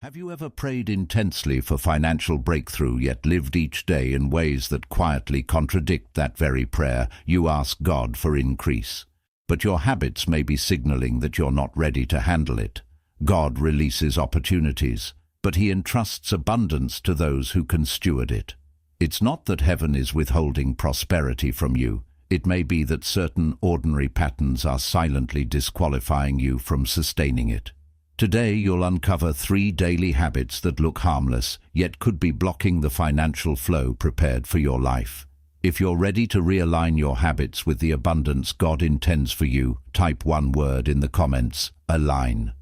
Have you ever prayed intensely for financial breakthrough yet lived each day in ways that quietly contradict that very prayer? You ask God for increase, but your habits may be signaling that you're not ready to handle it. God releases opportunities, but He entrusts abundance to those who can steward it. It's not that heaven is withholding prosperity from you. It may be that certain ordinary patterns are silently disqualifying you from sustaining it. Today you'll uncover 3 daily habits that look harmless, yet could be blocking the financial flow prepared for your life. If you're ready to realign your habits with the abundance God intends for you, type one word in the comments: align.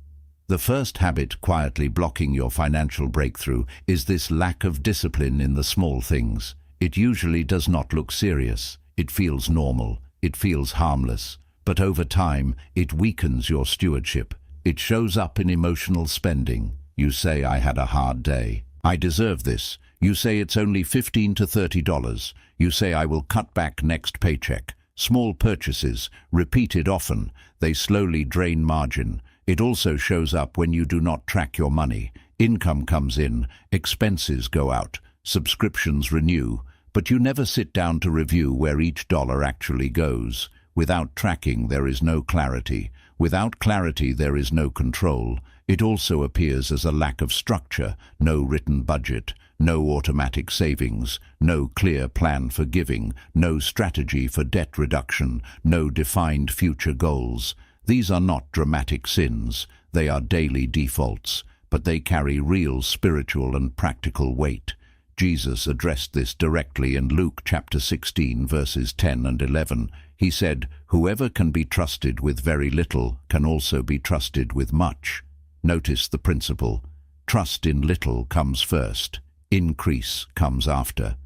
The first habit quietly blocking your financial breakthrough is this lack of discipline in the small things. It usually does not look serious. It feels normal. It feels harmless. But over time, it weakens your stewardship. It shows up in emotional spending. You say, "I had a hard day. I deserve this." You say it's only $15 to $30. You say, "I will cut back next paycheck." Small purchases, repeated often, they slowly drain margin. It also shows up when you do not track your money. Income comes in, expenses go out, subscriptions renew, but you never sit down to review where each dollar actually goes. Without tracking, there is no clarity. Without clarity, there is no control. It also appears as a lack of structure, no written budget, no automatic savings, no clear plan for giving, no strategy for debt reduction, no defined future goals. These are not dramatic sins. They are daily defaults, but they carry real spiritual and practical weight. Jesus addressed this directly in Luke chapter 16, verses 10 and 11. He said, "Whoever can be trusted with very little can also be trusted with much." Notice the principle. Trust in little comes first. Increase comes after.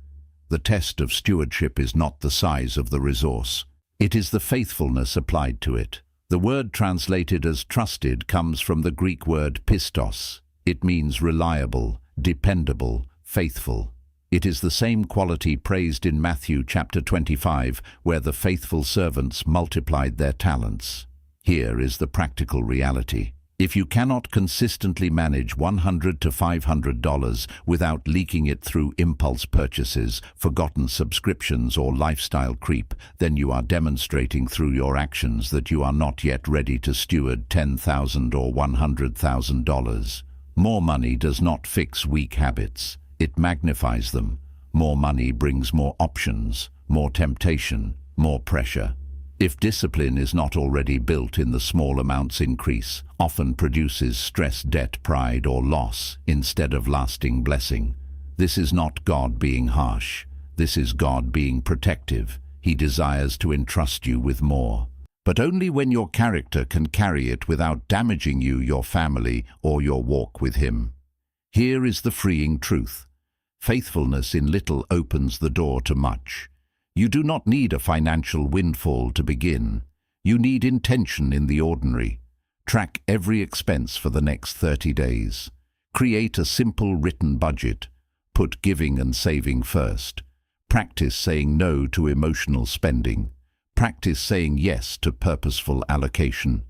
The test of stewardship is not the size of the resource. It is the faithfulness applied to it. The word translated as trusted comes from the Greek word pistos. It means reliable, dependable, faithful. It is the same quality praised in Matthew chapter 25, where the faithful servants multiplied their talents. Here is the practical reality. If you cannot consistently manage $100 to $500 without leaking it through impulse purchases, forgotten subscriptions, or lifestyle creep, then you are demonstrating through your actions that you are not yet ready to steward $10,000 or $100,000. More money does not fix weak habits. It magnifies them. More money brings more options, more temptation, more pressure. If discipline is not already built in, the small amounts increase, often produces stress, debt, pride, or loss instead of lasting blessing. This is not God being harsh. This is God being protective. He desires to entrust you with more, but only when your character can carry it without damaging you, your family, or your walk with Him. Here is the freeing truth. Faithfulness in little opens the door to much. You do not need a financial windfall to begin. You need intention in the ordinary. Track every expense for the next 30 days. Create a simple written budget. Put giving and saving first. Practice saying no to emotional spending. Practice saying yes to purposeful allocation.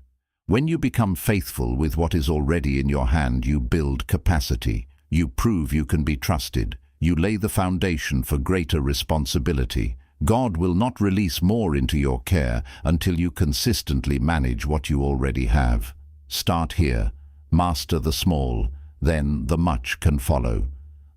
When you become faithful with what is already in your hand, you build capacity. You prove you can be trusted. You lay the foundation for greater responsibility. God will not release more into your care until you consistently manage what you already have. Start here. Master the small, then the much can follow.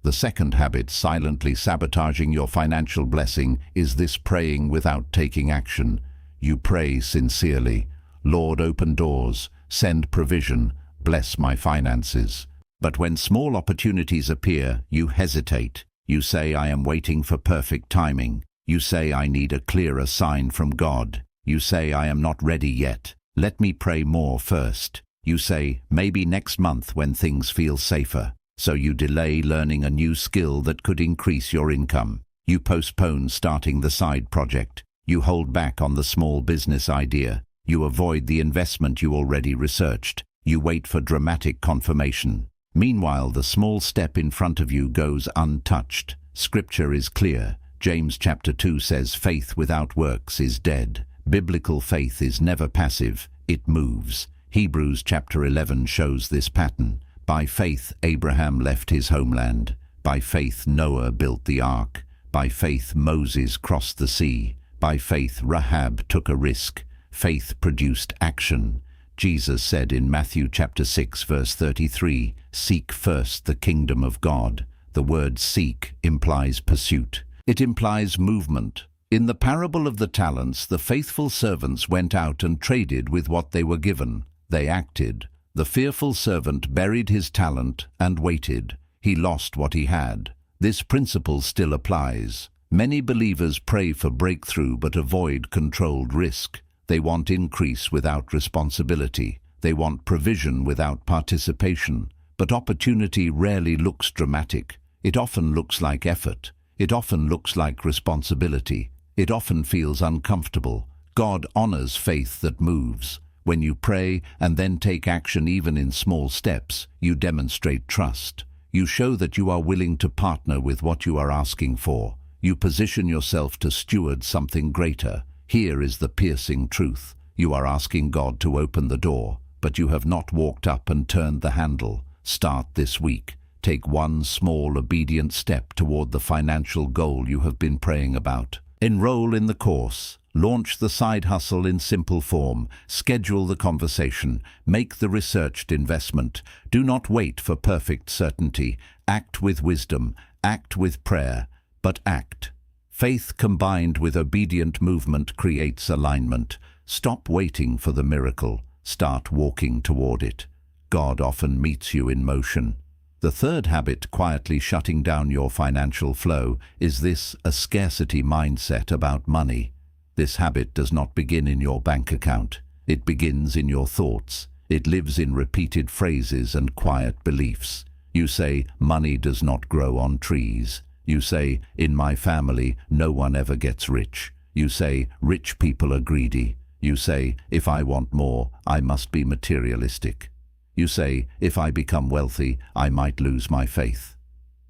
The second habit silently sabotaging your financial blessing is this: praying without taking action. You pray sincerely. "Lord, open doors, send provision, bless my finances." But when small opportunities appear, you hesitate. You say, "I am waiting for perfect timing." You say, "I need a clearer sign from God." You say, "I am not ready yet. Let me pray more first." You say, "Maybe next month when things feel safer." So you delay learning a new skill that could increase your income. You postpone starting the side project. You hold back on the small business idea. You avoid the investment you already researched. You wait for dramatic confirmation. Meanwhile, the small step in front of you goes untouched. Scripture is clear. James chapter 2 says, "Faith without works is dead." Biblical faith is never passive. It moves. Hebrews chapter 11 shows this pattern. By faith, Abraham left his homeland. By faith, Noah built the ark. By faith, Moses crossed the sea. By faith, Rahab took a risk. Faith produced action. Jesus said in Matthew chapter 6, verse 33, "Seek first the kingdom of God." The word seek implies pursuit. It implies movement. In the parable of the talents, the faithful servants went out and traded with what they were given. They acted. The fearful servant buried his talent and waited. He lost what he had. This principle still applies. Many believers pray for breakthrough but avoid controlled risk. They want increase without responsibility. They want provision without participation. But opportunity rarely looks dramatic. It often looks like effort. It often looks like responsibility. It often feels uncomfortable. God honors faith that moves. When you pray and then take action even in small steps, you demonstrate trust. You show that you are willing to partner with what you are asking for. You position yourself to steward something greater. Here is the piercing truth. You are asking God to open the door, but you have not walked up and turned the handle. Start this week. Take one small, obedient step toward the financial goal you have been praying about. Enroll in the course. Launch the side hustle in simple form. Schedule the conversation. Make the researched investment. Do not wait for perfect certainty. Act with wisdom. Act with prayer. But act. Faith combined with obedient movement creates alignment. Stop waiting for the miracle. Start walking toward it. God often meets you in motion. The third habit quietly shutting down your financial flow is this: a scarcity mindset about money. This habit does not begin in your bank account. It begins in your thoughts. It lives in repeated phrases and quiet beliefs. You say, "Money does not grow on trees." You say, "In my family, no one ever gets rich." You say, "Rich people are greedy." You say, "If I want more, I must be materialistic." You say, "If I become wealthy, I might lose my faith."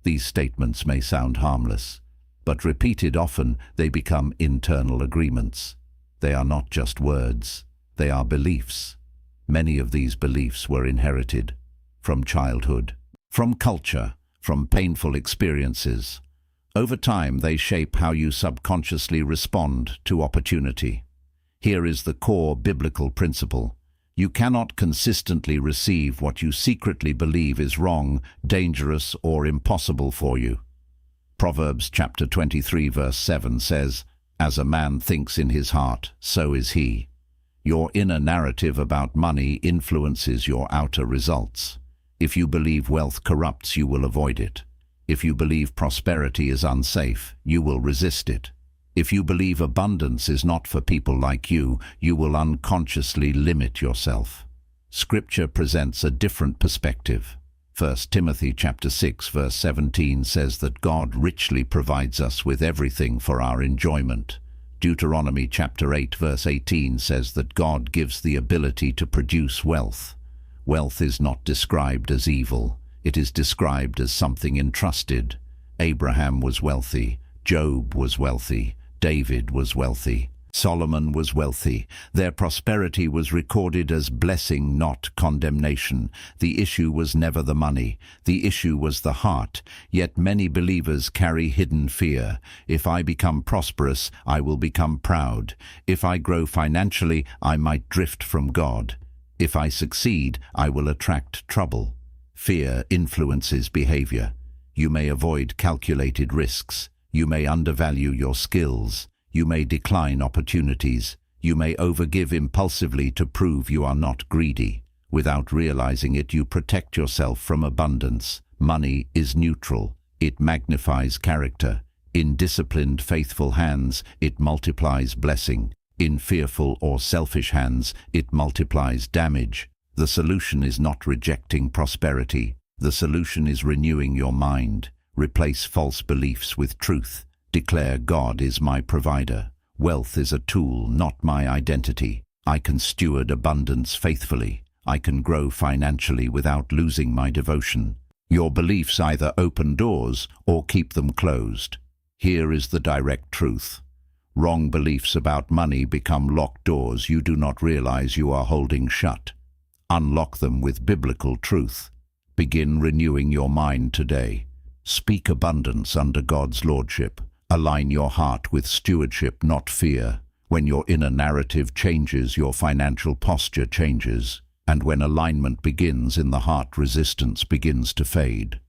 These statements may sound harmless, but repeated often, they become internal agreements. They are not just words, they are beliefs. Many of these beliefs were inherited from childhood, from culture, from painful experiences. Over time, they shape how you subconsciously respond to opportunity. Here is the core biblical principle. You cannot consistently receive what you secretly believe is wrong, dangerous, or impossible for you. Proverbs chapter 23 verse 7 says, "As a man thinks in his heart, so is he." Your inner narrative about money influences your outer results. If you believe wealth corrupts, you will avoid it. If you believe prosperity is unsafe, you will resist it. If you believe abundance is not for people like you, you will unconsciously limit yourself. Scripture presents a different perspective. 1 Timothy chapter 6 verse 17 says that God richly provides us with everything for our enjoyment. Deuteronomy chapter 8 verse 18 says that God gives the ability to produce wealth. Wealth is not described as evil. It is described as something entrusted. Abraham was wealthy. Job was wealthy. David was wealthy. Solomon was wealthy. Their prosperity was recorded as blessing, not condemnation. The issue was never the money. The issue was the heart. Yet many believers carry hidden fear. If I become prosperous, I will become proud. If I grow financially, I might drift from God. If I succeed, I will attract trouble. Fear influences behavior. You may avoid calculated risks. You may undervalue your skills. You may decline opportunities. You may overgive impulsively to prove you are not greedy. Without realizing it, you protect yourself from abundance. Money is neutral. It magnifies character. In disciplined, faithful hands, it multiplies blessing. In fearful or selfish hands, it multiplies damage. The solution is not rejecting prosperity. The solution is renewing your mind. Replace false beliefs with truth. Declare God is my provider. Wealth is a tool, not my identity. I can steward abundance faithfully. I can grow financially without losing my devotion. Your beliefs either open doors or keep them closed. Here is the direct truth. Wrong beliefs about money become locked doors you do not realize you are holding shut. Unlock them with biblical truth. Begin renewing your mind today. Speak abundance under God's lordship. Align your heart with stewardship, not fear. When your inner narrative changes, your financial posture changes. And when alignment begins in the heart, resistance begins to fade.